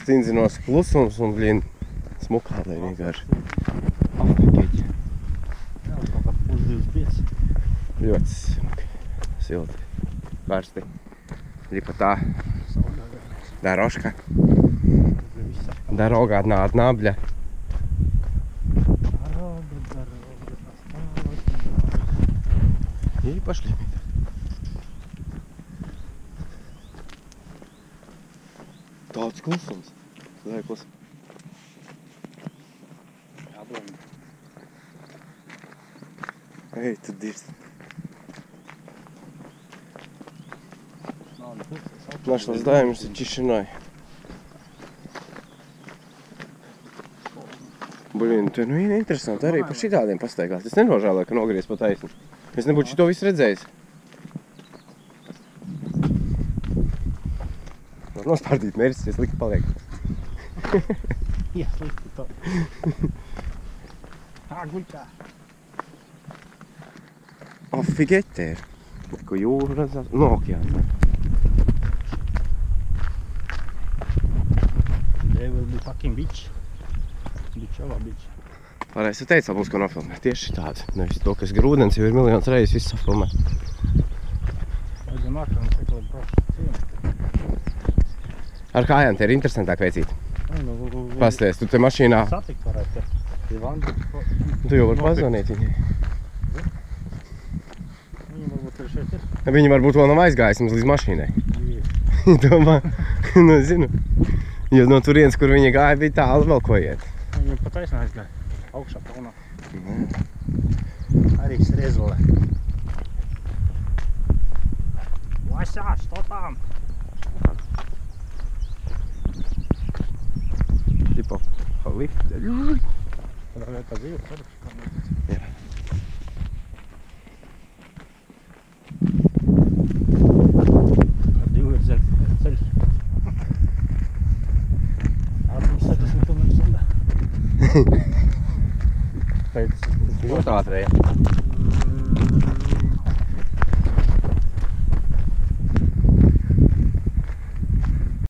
stingzinos klusums un, blīn, smukādai vienkārši. Afrikiķi. Jā, kaut kā +25. Ļoti smuki, silti, karsti. Ļipa tā. Daroška. Дорога одна, бля. И пошли. Tāds klusums. Lai klusums. Ej, tu dirst. Наслаждаемся тишиной. Blin, tu nu ir interesanti arī par šitādiem pastaigāt. Es nenožēloju, ka nogriez pa taisni. Es nebūtu šito visu redzējis. Var nospārdīt mērķis, ja slikti paliek. Jā, slikti to. Guļkā. Ofiget te ir. Ko jūru redzās? No okeāna. There will be fucking beach. Bičovā beach. Pareizi teica, mums ko nofilmē. Tieši tādu. Nevis to, kas grūdens jau ir miljonus reizes visu safilmē. Aizvien nākam, sekot braukšu cienu. Ar kājām te ir interesantāk veicīt. Pasties, tu te mašīnā. Satikt varētu te. Tu jau vari pazvanīt viņai. Viņi varbūt arī šeit ir. Viņi varbūt vēl nav aizgājis mums līdz mašīnai. Domā, nu zinu. Jo no turienes, kur viņi gāja, bija tālu vēl ko iet. Viņi pat taisnā aizgāja. Augšā paunā. Arī srezole. Vasā, što tam? Tipo, lift. Varētu tā dzīve, ceru. Jā. Ar divu ir ceļš. Ātrums 70 km/h. Ļoti ātrē, jā.